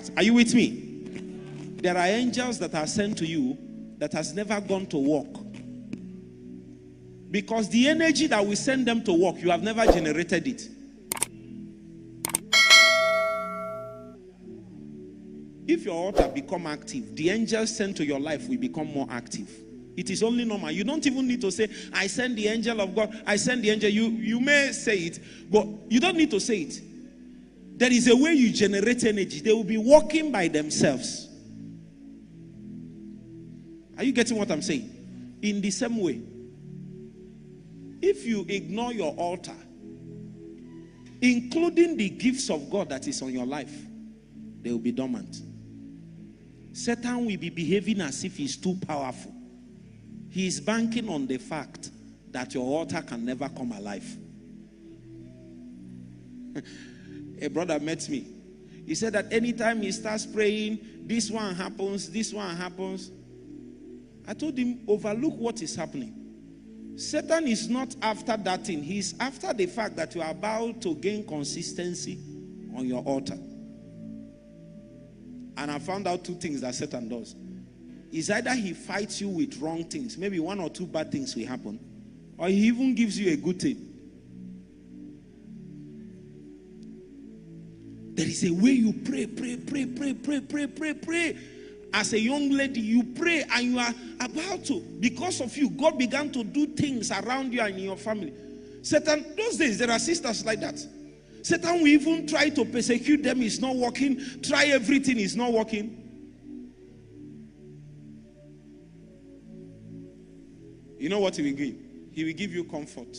fact. Are you with me? There are angels that are sent to you that has never gone to work. Because the energy that we send them to work, you have never generated it. If your altar become active, the angels sent to your life will become more active. It is only normal. You don't even need to say, I send the angel of God. I send the angel. You may say it, but you don't need to say it. There is a way you generate energy. They will be working by themselves. Are you getting what I'm saying? In the same way, if you ignore your altar, including the gifts of God that is on your life, they will be dormant. Satan will be behaving as if he's too powerful. He is banking on the fact that your altar can never come alive. A brother met me. He said that anytime he starts praying, this one happens, this one happens. I told him, overlook what is happening. Satan is not after that thing. He's after the fact that you are about to gain consistency on your altar. And I found out two things that Satan does. Is either he fights you with wrong things. Maybe one or two bad things will happen. Or he even gives you a good thing. There is a way you pray. As a young lady, you pray and you are about to. Because of you, God began to do things around you and in your family. Satan, those days, there are sisters like that. Satan will even try to persecute them. It's not working. Try everything. It's not working. You know what he will give? He will give you comfort.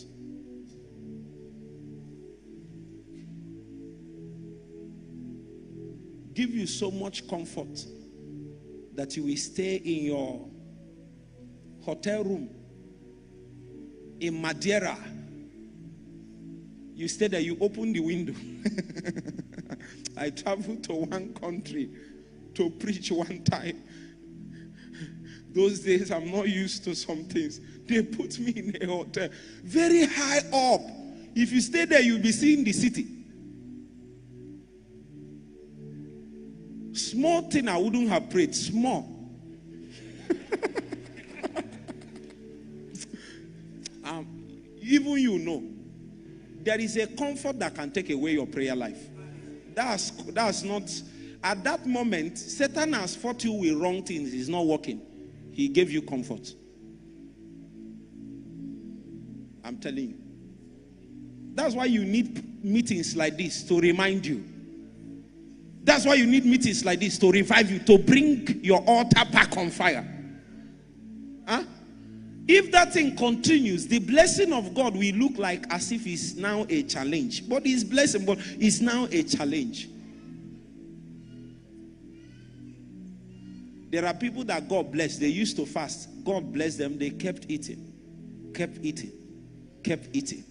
Give you so much comfort that you will stay in your hotel room in Madeira. You stay there, you open the window. I traveled to one country to preach one time. Those days, I'm not used to some things. They put me in a hotel very high up. If you stay there, you'll be seeing the city. Small thing I wouldn't have prayed. Small. Even you know, there is a comfort that can take away your prayer life. That's not, at that moment, Satan has fought you with wrong things. It's not working. He gave you comfort. I'm telling you. That's why you need meetings like this to remind you. That's why you need meetings like this to revive you, to bring your altar back on fire. Huh? If that thing continues, the blessing of God will look like as if it's now a challenge. But His blessing, but it's now a challenge. There are people that God blessed. They used to fast. God blessed them. They kept eating. Kept eating. Kept eating.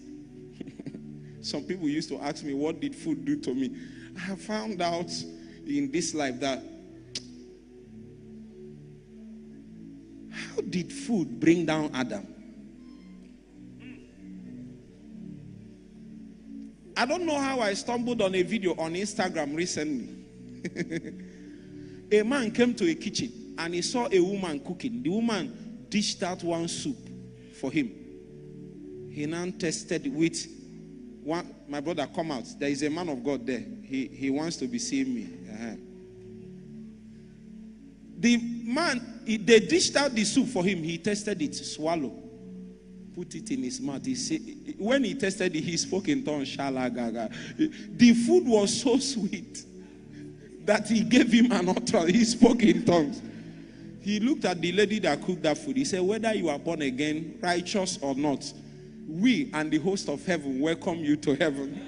Some people used to ask me, what did food do to me? I found out in this life that how did food bring down Adam? I don't know how I stumbled on a video on Instagram recently. A man came to a kitchen and he saw a woman cooking. The woman dished out one soup for him. He now tested with one. My brother, come out. There is a man of God there. He wants to be seeing me. The man, they dished out the soup for him. He tested it, swallow, put it in his mouth. He said, when he tested it, he spoke in tongues. The food was so sweet that he gave him an utterance. He spoke in tongues. He looked at the lady that cooked that food. He said, whether you are born again, righteous or not, we and the host of heaven welcome you to heaven.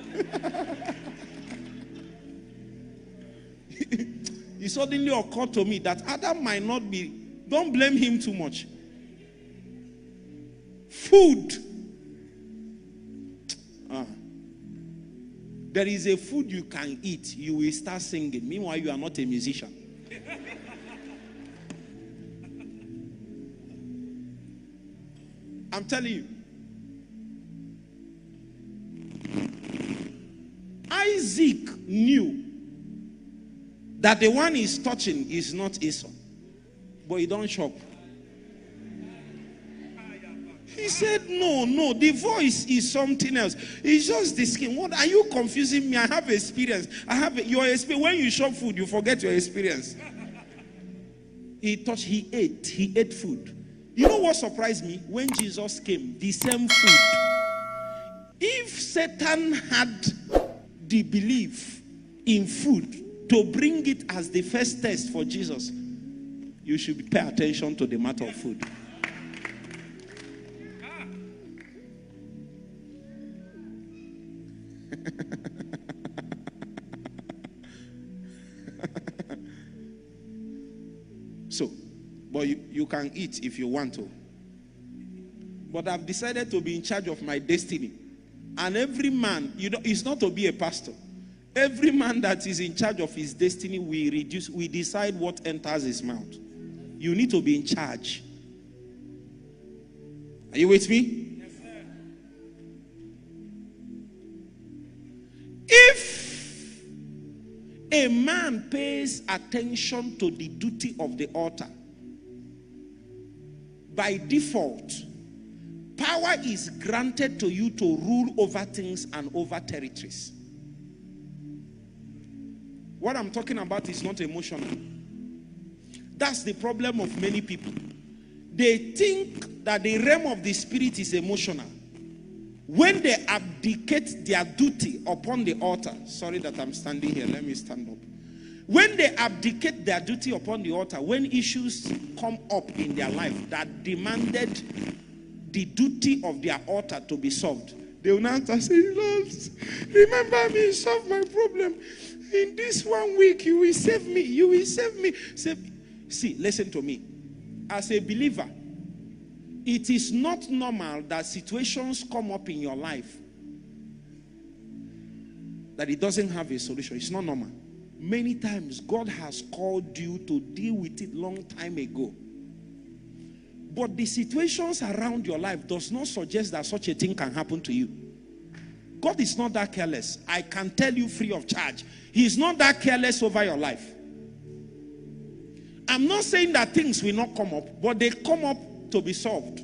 It suddenly occurred to me that Adam might not be, don't blame him too much. Food. There is a food you can eat, you will start singing. Meanwhile, you are not a musician. I'm telling you. Isaac knew that the one he's touching is not Esau. But he don't shop. He said, no, the voice is something else. It's just the skin. What are you confusing me? I have experience. Your experience. When you shop food, you forget your experience. He ate food. You know what surprised me? When Jesus came, the same food. If Satan had the belief in food to bring it as the first test for Jesus, you should pay attention to the matter of food. So, but you can eat if you want to. But I've decided to be in charge of my destiny. And every man, it's not to be a pastor. Every man that is in charge of his destiny, we decide what enters his mouth. You need to be in charge. Are you with me? Yes, sir. If a man pays attention to the duty of the altar, by default, power is granted to you to rule over things and over territories. What I'm talking about is not emotional. That's the problem of many people. They think that the realm of the spirit is emotional. When they abdicate their duty upon the altar, sorry that I'm standing here, let me stand up. When they abdicate their duty upon the altar, when issues come up in their life that demanded the duty of their altar to be solved, they will not say, Lord, remember me, solve my problem. In this 1 week, you will save me. You will save me. See, listen to me. As a believer, it is not normal that situations come up in your life that it doesn't have a solution. It's not normal. Many times, God has called you to deal with it long time ago. But the situations around your life does not suggest that such a thing can happen to you. God is not that careless. I can tell you free of charge. He is not that careless over your life. I'm not saying that things will not come up, but they come up to be solved.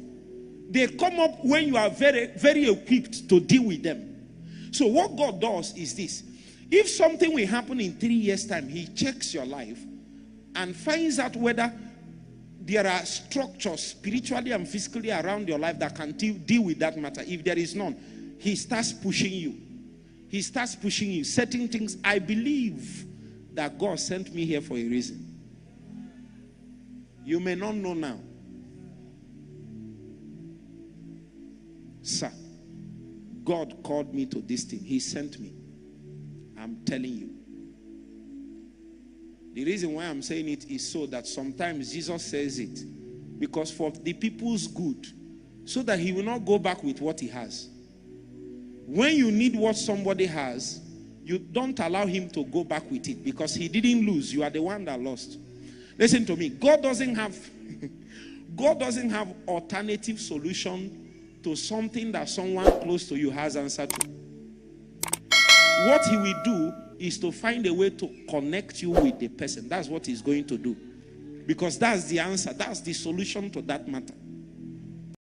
They come up when you are very, very equipped to deal with them. So what God does is this. If something will happen in 3 years' time, he checks your life and finds out whether there are structures spiritually and physically around your life that can deal with that matter. If there is none, he starts pushing you. He starts pushing you, setting things. I believe that God sent me here for a reason. You may not know now. Sir, God called me to this thing. He sent me. I'm telling you. The reason why I'm saying it is so that sometimes Jesus says it because for the people's good, so that he will not go back with what he has. When you need what somebody has, you don't allow him to go back with it because he didn't lose. You are the one that lost. Listen to me. God doesn't have alternative solution to something that someone close to you has answered to. What he will do is to find a way to connect you with the person. That's what he's going to do. Because that's the answer. That's the solution to that matter.